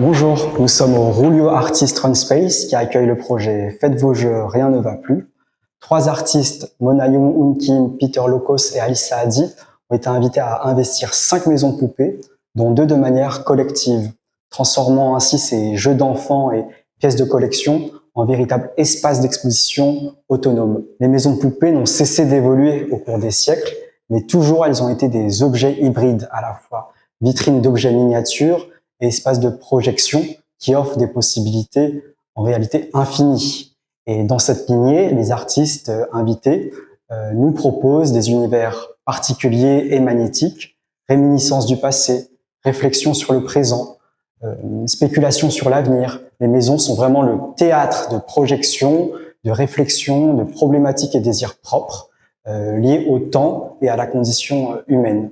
Bonjour, nous sommes au Rulio Artist Run Space qui accueille le projet Faites vos jeux, rien ne va plus. 3 artistes, Mona Young-Hoon Kim, Peter Lokos et Alice Saadi, ont été invités à investir 5 maisons de poupées, dont 2 de manière collective, transformant ainsi ces jeux d'enfants et pièces de collection en véritables espaces d'exposition autonomes. Les maisons de poupées n'ont cessé d'évoluer au cours des siècles, mais toujours elles ont été des objets hybrides à la fois, vitrines d'objets miniatures et espaces de projection qui offrent des possibilités en réalité infinies. Et dans cette lignée, les artistes invités nous proposent des univers particuliers et magnétiques, réminiscence du passé, réflexion sur le présent, spéculation sur l'avenir. Les maisons sont vraiment le théâtre de projection, de réflexion, de problématiques et désirs propres liés au temps et à la condition humaine.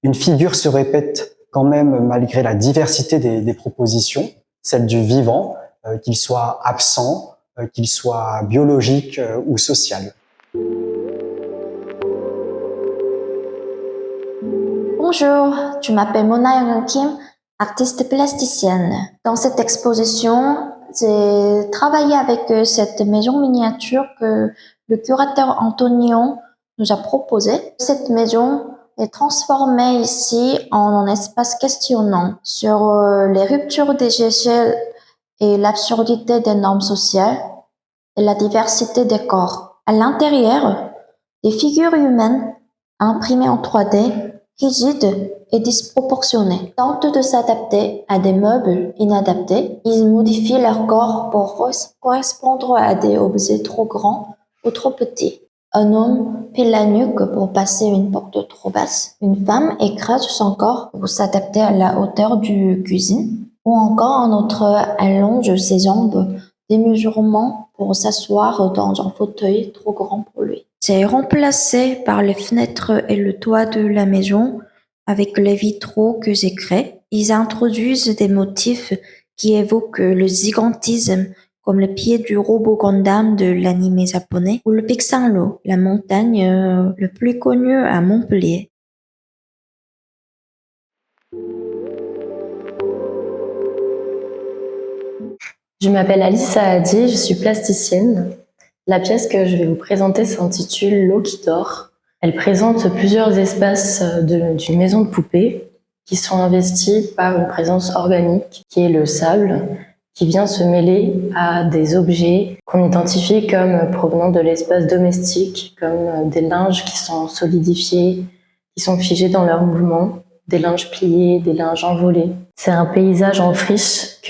Une figure se répète quand même malgré la diversité des propositions, celle du vivant, qu'il soit absent, qu'il soit biologique ou social. Bonjour, je m'appelle Mona Young-Hoon Kim, artiste plasticienne. Dans cette exposition, j'ai travaillé avec cette maison miniature que le curateur Antonio nous a proposé. Cette maison est transformée ici en un espace questionnant sur les ruptures des échelles et l'absurdité des normes sociales et la diversité des corps. À l'intérieur, des figures humaines imprimées en 3D, rigides et disproportionnés, tentent de s'adapter à des meubles inadaptés. Ils modifient leur corps pour correspondre à des objets trop grands ou trop petits. Un homme pile la nuque pour passer une porte trop basse. Une femme écrase son corps pour s'adapter à la hauteur du cuisine. Ou encore un autre allonge ses jambes démesurément pour s'asseoir dans un fauteuil trop grand pour lui. C'est remplacé par les fenêtres et le toit de la maison avec les vitraux que j'ai créés. Ils introduisent des motifs qui évoquent le gigantisme, comme le pied du robot Gundam de l'anime japonais ou le Pic Saint-Lô, la montagne le plus connue à Montpellier. Je m'appelle Alice Saadi, je suis plasticienne. La pièce que je vais vous présenter s'intitule L'eau qui dort. Elle présente plusieurs espaces d'une maison de poupées qui sont investis par une présence organique qui est le sable, qui vient se mêler à des objets qu'on identifie comme provenant de l'espace domestique, comme des linges qui sont solidifiés, qui sont figés dans leur mouvement, des linges pliés, des linges envolés. C'est un paysage en friche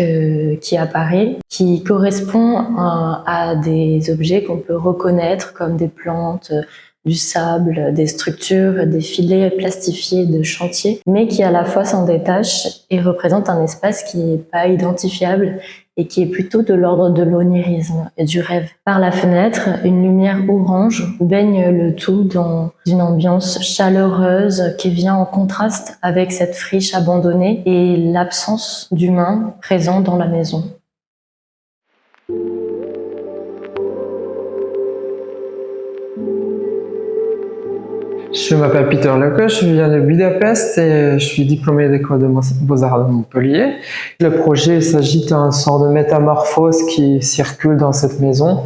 qui apparaît, qui correspond à des objets qu'on peut reconnaître comme des plantes, du sable, des structures, des filets plastifiés de chantier, mais qui à la fois s'en détachent et représentent un espace qui n'est pas identifiable et qui est plutôt de l'ordre de l'onirisme et du rêve. Par la fenêtre, une lumière orange baigne le tout dans une ambiance chaleureuse qui vient en contraste avec cette friche abandonnée et l'absence d'humain présent dans la maison. Je m'appelle Peter Lokos, je viens de Budapest et je suis diplômé d'école de Beaux-Arts de Montpellier. Le projet, il s'agit d'un sort de métamorphose qui circule dans cette maison.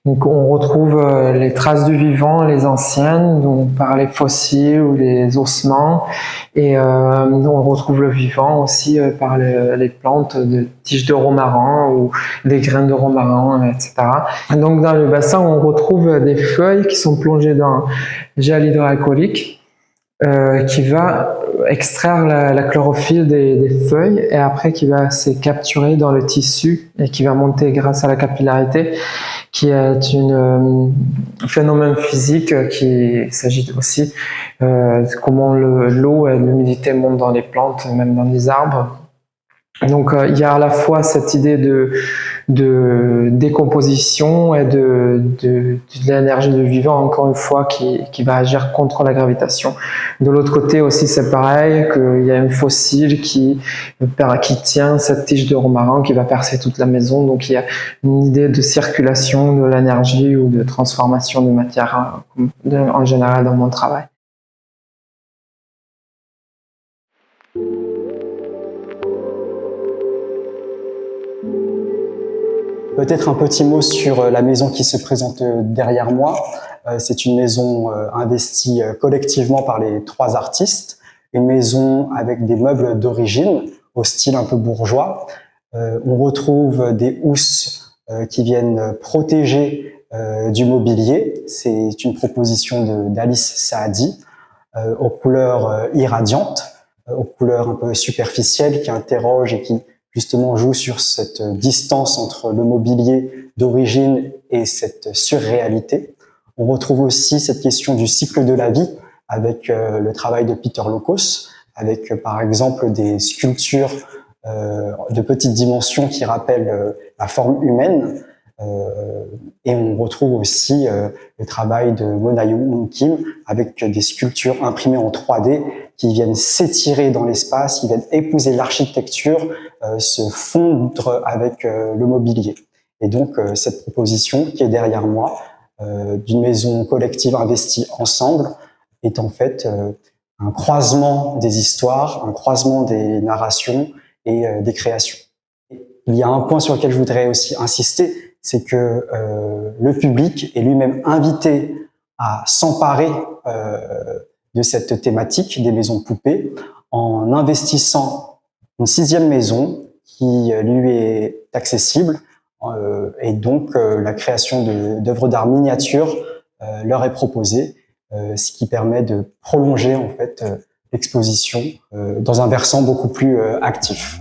Donc on retrouve les traces du vivant, les anciennes, donc par les fossiles ou les ossements, et on retrouve le vivant aussi par les plantes de tiges de romarin ou des graines de romarin, etc. Et donc dans le bassin, on retrouve des feuilles qui sont plongées dans gel hydroalcoolique qui va extraire la chlorophylle des feuilles et après qui va se capturer dans le tissu et qui va monter grâce à la capillarité, qui est un phénomène physique qui s'agit aussi comment l'eau et l'humidité montent dans les plantes, même dans les arbres. Donc il y a à la fois cette idée de décomposition et de l'énergie du vivant, encore une fois, qui va agir contre la gravitation. De l'autre côté aussi, c'est pareil, qu'il y a un fossile qui tient cette tige de romarin qui va percer toute la maison. Donc il y a une idée de circulation de l'énergie ou de transformation de matière en général dans mon travail. Peut-être un petit mot sur la maison qui se présente derrière moi. C'est une maison investie collectivement par les 3 artistes. Une maison avec des meubles d'origine, au style un peu bourgeois. On retrouve des housses qui viennent protéger du mobilier. C'est une proposition d'Alice Saadi, aux couleurs irradiantes, aux couleurs un peu superficielles qui interrogent et qui justement joue sur cette distance entre le mobilier d'origine et cette surréalité. On retrouve aussi cette question du cycle de la vie avec le travail de Peter Lokos, avec par exemple des sculptures de petites dimensions qui rappellent la forme humaine. Et on retrouve aussi le travail de Mona Young Kim avec des sculptures imprimées en 3D qui viennent s'étirer dans l'espace, qui viennent épouser l'architecture, se fondre avec le mobilier. Et donc cette proposition qui est derrière moi, d'une maison collective investie ensemble, est en fait un croisement des histoires, un croisement des narrations et des créations. Il y a un point sur lequel je voudrais aussi insister, c'est que le public est lui-même invité à s'emparer de cette thématique des maisons de poupées en investissant une 6e maison qui lui est accessible et donc la création d'œuvres d'art miniatures leur est proposée, ce qui permet de prolonger en fait l'exposition dans un versant beaucoup plus actif.